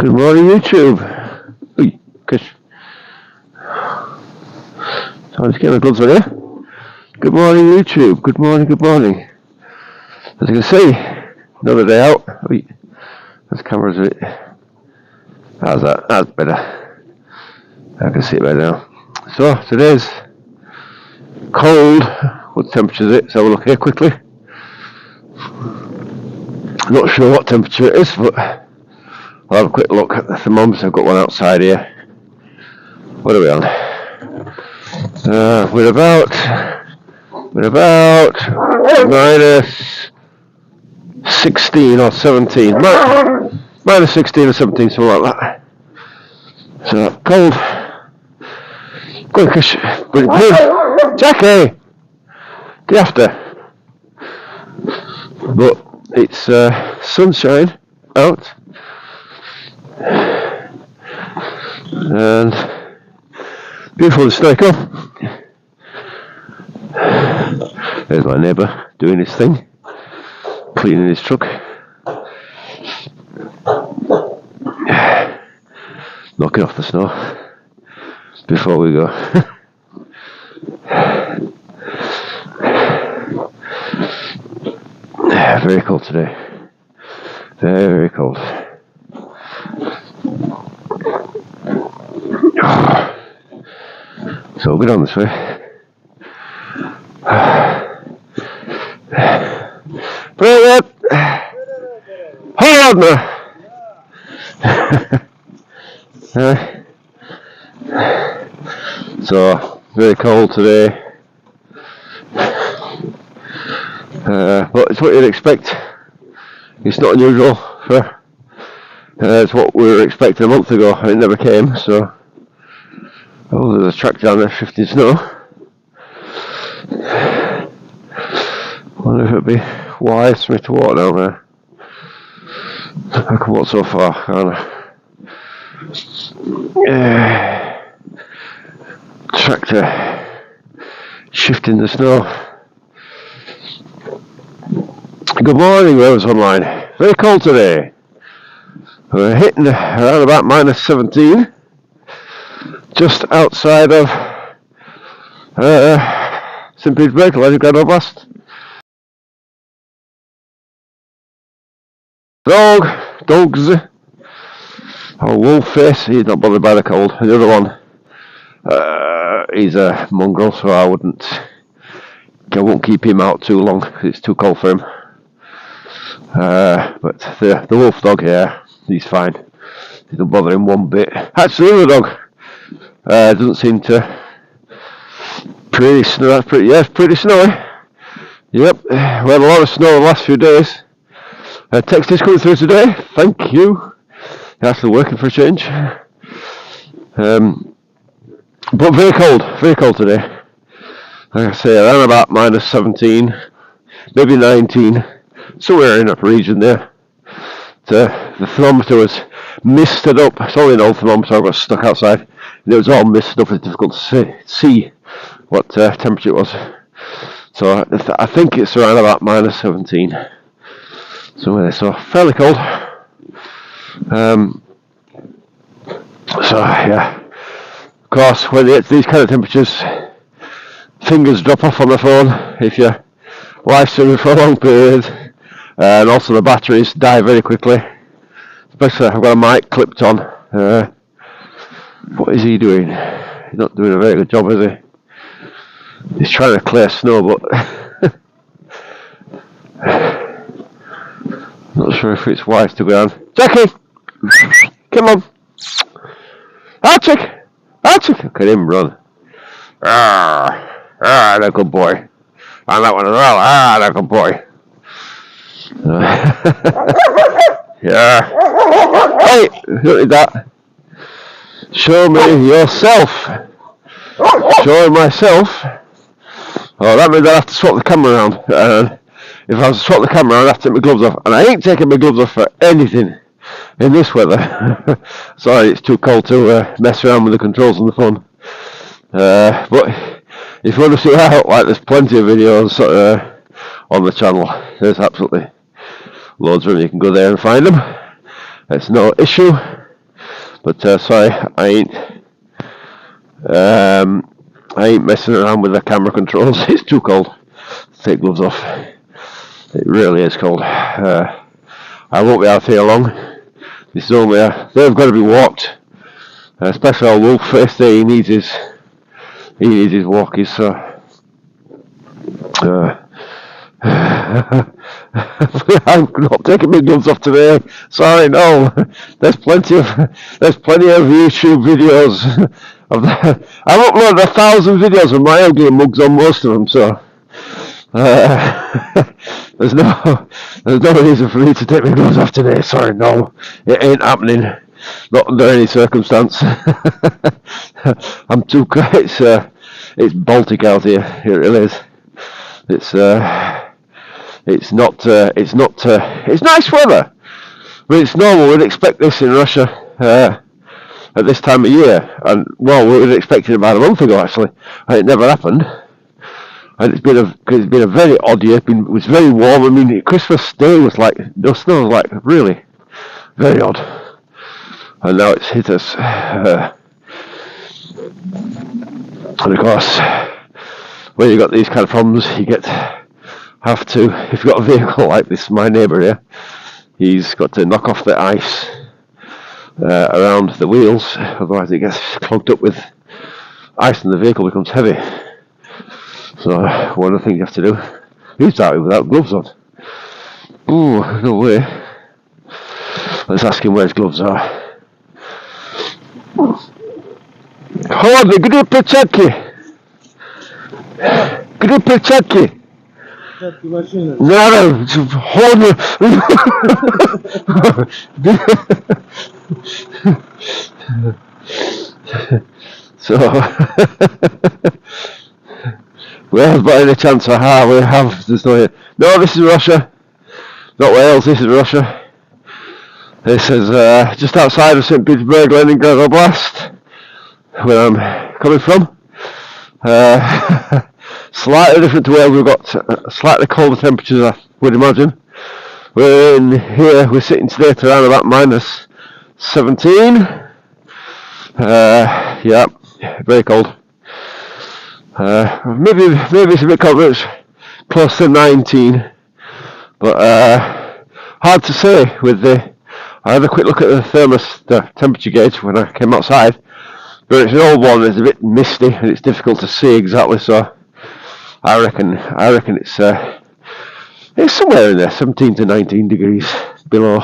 Good morning, YouTube. Oy, Chris. So let's get my gloves on here. Good morning, YouTube. Good morning, good morning. As you can see, another day out. Oy, this camera's a bit. How's that? That's better. I can see it better now. So today's cold. What temperature is it? So we'll look here quickly. Not sure what temperature it is, but I'll have a quick look at the thermometer. I've got one outside here. What are we on? We're about minus 16 or 17. Minus 16 or 17, something like that. So cold. Go on, Chris. Jackie! Get after. But it's sunshine out. And beautiful to snake off. There's my neighbour doing his thing, cleaning his truck. Knocking off the snow before we go. Very cold today. Very, very cold. So we'll get on this way. Brilliant! Hold on! So, very cold today. But it's what you'd expect. It's not unusual for. It's what we were expecting a month ago, and it never came, so. Oh, there's a track down there shifting snow. Wonder if it'd be wise for me to walk down there. I can walk so far, can't I? Tractor shifting the snow. Good morning, Rose Online. Very cold today. We're hitting around about minus 17. Just outside of Saint Petersberg, Leningrad Oblast. Dogs. Oh, wolf face, he's not bothered by the cold. And the other one, he's a mongrel, so I won't keep him out too long because it's too cold for him. But the wolf dog here, he's fine. He doesn't bother him one bit. Actually, the other dog doesn't seem to. Pretty snowy. Yep, we had a lot of snow the last few days. Text is coming through today. Thank you. You're actually working for a change. But very cold today. Like I say, around about minus 17, maybe 19, somewhere in that region there. The thermometer was misted up. It's only an old thermometer. I got stuck outside. And it was all misted up. It's difficult to see what temperature it was. So I think it's around about minus 17. Somewhere there. So fairly cold. So yeah. Of course, when it's these kind of temperatures, fingers drop off on the phone if you're live streaming for a long period. And also the batteries die very quickly. Especially I've got a mic clipped on. What is he doing? He's not doing a very good job, is he? He's trying to clear snow, but not sure if it's wise to go on. Jackie! Come on! Archie! Look at him run. That's a good boy. And that one as well. That's a good boy. Yeah. Hey, look at that. Show me yourself. Showing myself. Oh, that means I have to swap the camera around. If I was to swap the camera, I'd have to take my gloves off. And I ain't taking my gloves off for anything in this weather. Sorry, it's too cold to mess around with the controls on the phone. But if you want to see what I look like, there's plenty of videos on the channel. There's absolutely loads of them. You can go there and find them. It's no issue. But sorry, I ain't messing around with the camera controls. It's too cold. Take gloves off. It really is cold. I won't be out here long. This is only they've got to be walked. Especially our wolf face there. He needs his walkies. So I'm not taking my gloves off today. Sorry, no. There's plenty of YouTube videos of that. I've uploaded 1,000 videos of my own getting mugs on most of them. So there's no reason for me to take my gloves off today. Sorry, no. It ain't happening. Not under any circumstance. I'm too. It's Baltic out here. It really is. It's nice weather. I mean, it's normal. We'd expect this in Russia at this time of year, and well, we would expect it about a month ago actually, and it never happened. And it's been a very odd year. It was very warm. I mean, Christmas Day was like no snow, was like really very odd. And now it's hit us. And of course, when you got these kind of problems, you have to, if you've got a vehicle like this, my neighbour here, he's got to knock off the ice around the wheels, otherwise it gets clogged up with ice and the vehicle becomes heavy. So one of the things you have to do, he's out without gloves on. Ooh, no way. Let's ask him where his gloves are. Холодный, где перчатки? Где перчатки? Перчатки машины. Надо, холодно. So, we have by any chance, we have, there's no, this is Russia, not Wales, this is Russia. This is just outside of Saint Petersberg, Leningrad Oblast, where I'm coming from. Slightly different to Wales. We've got slightly colder temperatures, I would imagine. We're in here, we're sitting today at around about minus 17. Yeah, very cold. Maybe it's a bit colder, it's close to 19. But hard to say with I had a quick look at the temperature gauge when I came outside, but it's an old one. It's a bit misty and it's difficult to see exactly. So I reckon it's somewhere in there, 17 to 19 degrees below.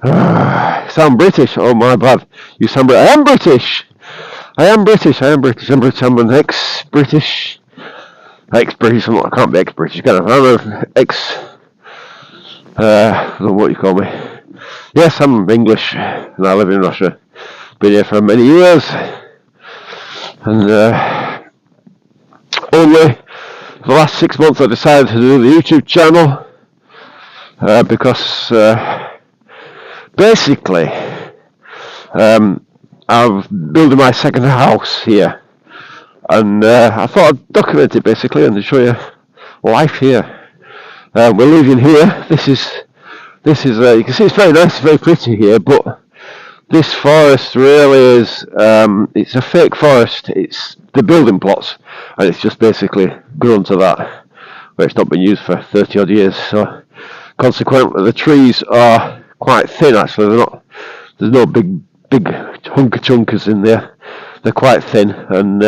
Sound British? Oh my bad. You sound British. I am British. I'm an ex-British. I can't be ex-British, can I? I'm an ex. I don't know what you call me. Yes, I'm English, and I live in Russia. Been here for many years, and only for the last 6 months I decided to do the YouTube channel because basically I'm building my second house here, and I thought I'd document it basically and show you life here. We're living here. This is you can see it's very nice, very pretty here, but this forest really is, it's a fake forest. It's the building plots, and it's just basically grown to that, where it's not been used for 30 odd years. So consequently the trees are quite thin actually. There's no big hunker-chunkers in there. They're quite thin, and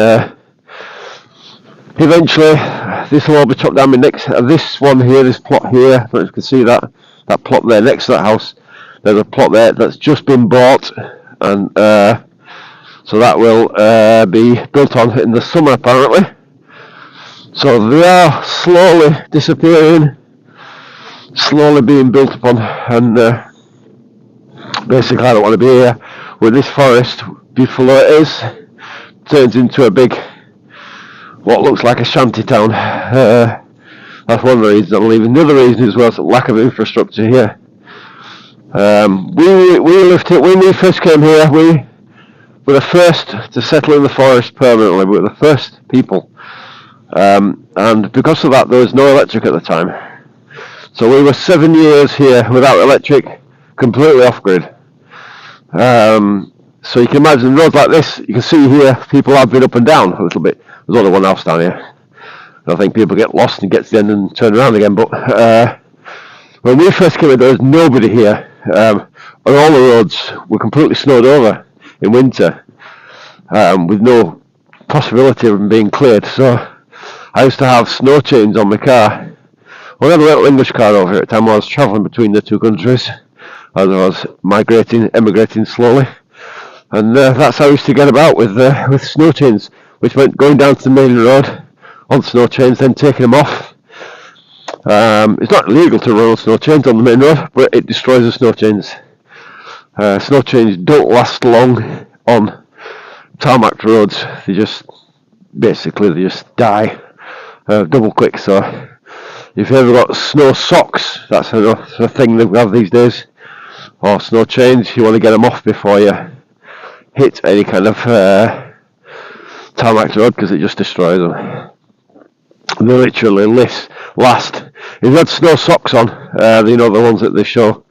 eventually this will all be chopped down. This one here, this plot here, I don't know if you can see that plot there next to that house. There's a plot there that's just been bought, and so that will be built on in the summer apparently. So they are slowly disappearing, slowly being built upon, and basically I don't want to be here with this forest, beautiful though it is, turns into a big, what looks like a shanty town. That's one of the reasons I'm leaving. The other reason as well is the lack of infrastructure here. We lived here, when we first came here, we were the first to settle in the forest permanently. We were the first people. And because of that, there was no electric at the time. So we were 7 years here without electric, completely off-grid. So you can imagine roads like this. You can see here people have been up and down a little bit. There's only one house down here. I think people get lost and get to the end and turn around again. But when we first came in, there was nobody here. And all the roads were completely snowed over in winter, with no possibility of them being cleared. So I used to have snow chains on my car. Well, I had a little English car over here at the time. I was travelling between the two countries as I was emigrating slowly. And that's how I used to get about with snow chains, which meant going down to the main road on snow chains, then taking them off. It's not illegal to run on snow chains on the main road, but it destroys the snow chains. Snow chains don't last long on tarmac roads. They just die double quick. So if you ever got snow socks, that's a thing that we have these days, or snow chains, you want to get them off before you hit any kind of tarmac road, because it just destroys them. They literally last. If you had snow socks on, the ones that they sell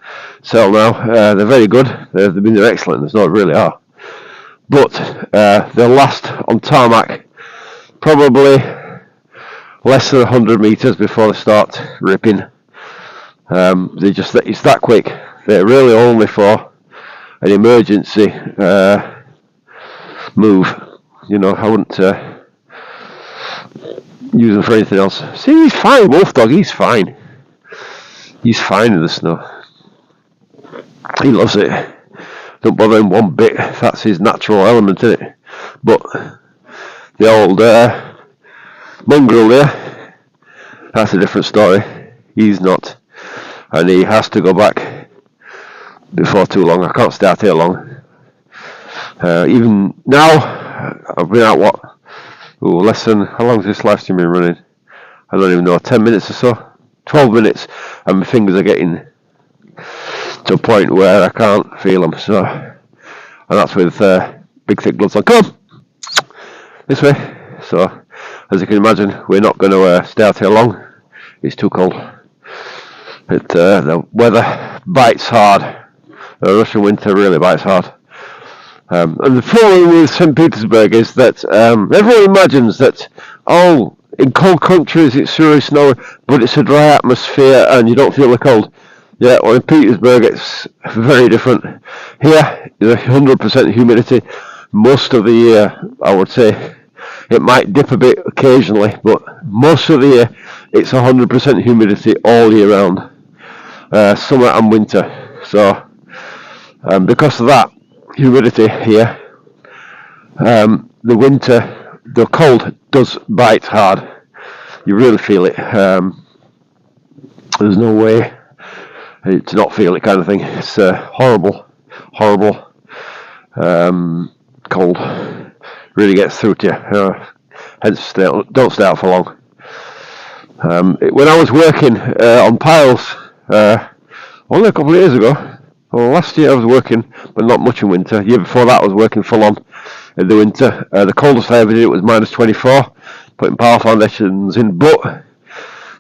now, they're very good. They're excellent. There's no really are, but they'll last on tarmac probably less than 100 meters before they start ripping. It's that quick. They're really only for an emergency move. I wouldn't use them for anything else. See, he's fine, Wolf Dog. He's fine. He's fine in the snow. He loves it. Don't bother him one bit. That's his natural element, isn't it? But the old mongrel there, that's a different story. He's not, and he has to go back before too long. I can't stay out here long. Even now, I've been out less than, how long has this live stream been running? I don't even know, 10 minutes or so, 12 minutes, and my fingers are getting to a point where I can't feel them. So, and that's with big thick gloves on. Come on, this way. So, as you can imagine, we're not going to stay out here long. It's too cold. The weather bites hard. The Russian winter really bites hard. And the problem with Saint Petersberg is that everyone imagines that, in cold countries it's really snowy, but it's a dry atmosphere and you don't feel the cold. Yeah, well, in Petersburg it's very different. Here, there's 100% humidity most of the year, I would say. It might dip a bit occasionally, but most of the year it's 100% humidity all year round, summer and winter. So, because of that humidity here, the cold does bite hard. You really feel it. There's no way to not feel it, kind of thing. It's horrible cold. Really gets through to you. Hence, don't stay out for long. When I was working on piles only a couple of years ago, last year I was working, but not much in winter. The year before that I was working full on in the winter. The coldest I ever did, it was minus 24, putting pile foundations in. But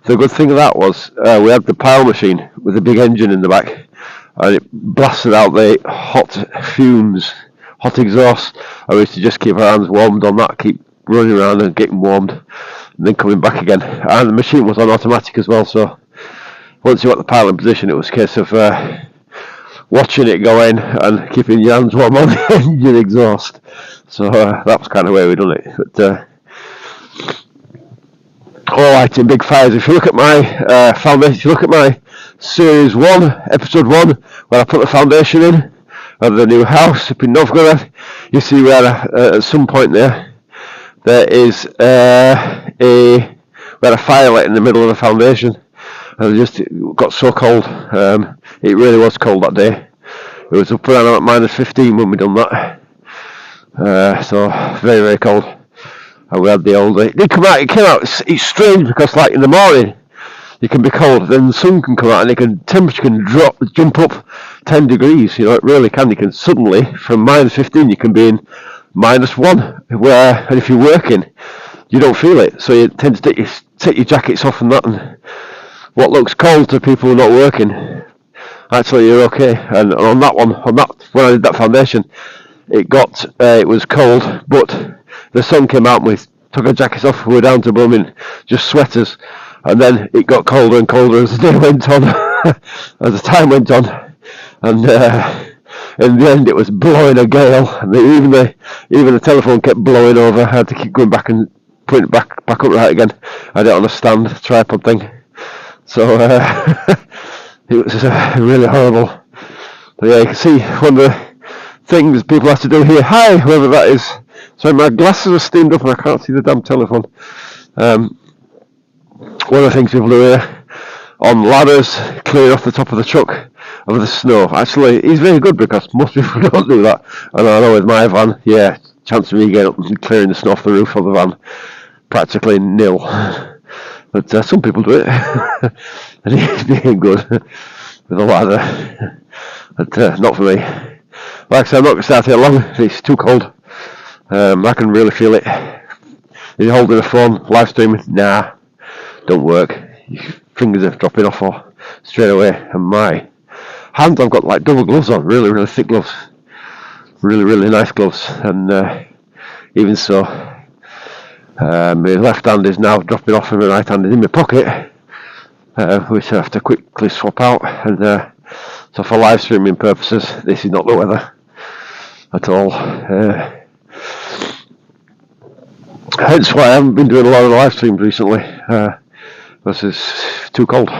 the good thing of that was we had the pile machine with a big engine in the back, and it blasted out the hot fumes, hot exhaust. I used to just keep our hands warmed on that, keep running around and getting warmed, and then coming back again. And the machine was on automatic as well, so once you got the pile in position, it was a case of watching it go in and keeping your hands warm on the engine exhaust. So that was kind of the way we done it. But all right, in big fires. If you look at my foundation, if you look at my series 1, episode 1, where I put the foundation in of the new house up in Novgorod, you see where at some point there is we had a fire lit in the middle of the foundation, and it got so cold. It really was cold that day. It was up around at minus 15 when we done that. So very, very cold. And we had the old. It came out. It's strange because, like, in the morning, you can be cold, then the sun can come out, and temperature can jump up 10 degrees. It really can. You can suddenly, from minus 15, you can be in minus 1. And if you're working, you don't feel it. So you tend to take your jackets off and that. And what looks cold to people who are not working Actually, you're okay. And on that one, when I did that foundation, it was cold, but the sun came out and we took our jackets off. We were down to blooming just sweaters, and then it got colder and colder as the day went on, as the time went on, and in the end it was blowing a gale, and even the telephone kept blowing over. I had to keep going back and putting it back upright again. I don't understand the tripod thing, so it was really horrible. But yeah, you can see one of the things people have to do here. Hi, whoever that is. Sorry, my glasses are steamed up and I can't see the damn telephone. One of the things people do here, on ladders, clear off the top of the truck of the snow. Actually, he's very good because most people don't do that. And I know with my van, yeah, chance of me getting up and clearing the snow off the roof of the van, practically nil. But some people do it. And he's being good with a ladder. But not for me. Like I said, I'm not going to start here long. It's too cold. I can really feel it. You're holding a phone, live streaming. Nah, don't work. Your fingers are dropping off straight away. And my hands, I've got like double gloves on, really, really thick gloves. Really, really nice gloves. And even so, my left hand is now dropping off and my right hand is in my pocket, which I have to quickly swap out. And so for live streaming purposes, this is not the weather at all. Hence why I haven't been doing a lot of live streams recently, because it's too cold.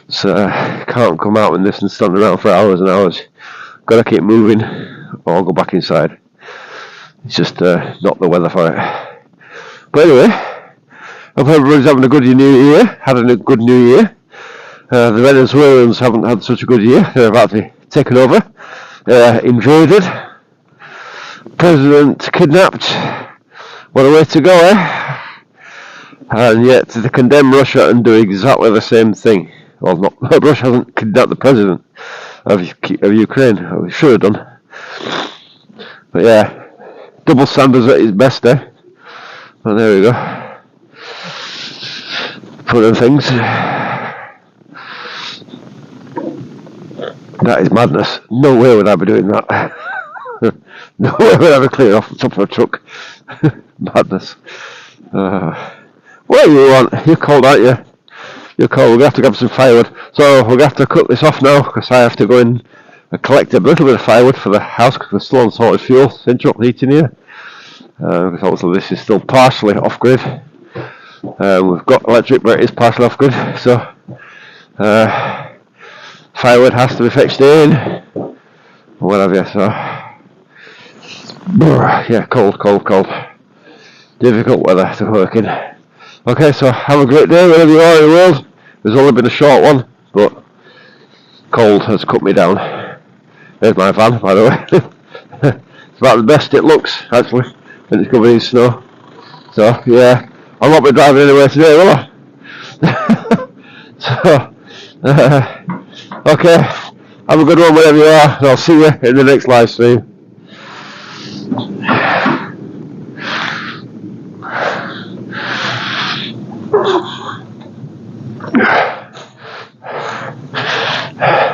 So can't come out in this and stand around for hours and hours. Gotta keep moving or I'll go back inside. It's just not the weather for it. But anyway, hope everybody's having a good new year, had a good new year. The Venezuelans haven't had such a good year. They're about to be taken over, invaded, president kidnapped. What a way to go, eh? And yet to condemn Russia and do exactly the same thing. Well, not Russia hasn't kidnapped the president of Ukraine. We should have done. But yeah, double standards at its best, eh? Well, there we go. One of the things. That is madness. No way would I be doing that. No way would I be clearing off the top of a truck. Madness. What do you want? You're cold, aren't you? You're cold. We're going to have to grab some firewood. So we're going to have to cut this off now because I have to go in and collect a little bit of firewood for the house because we're still on solid fuel, central heating here. Because obviously this is still partially off grid. We've got electric, but it is partially off grid. So firewood has to be fetched in. What have you? So yeah, cold. Difficult weather to work in. Okay, so have a great day wherever you are in the world. There's only been a short one, but cold has cut me down. There's my van, by the way. It's about the best it looks, actually, when it's covered in snow. So, yeah, I'll not be driving anywhere today, will I? So, okay, have a good one wherever you are, and I'll see you in the next live stream.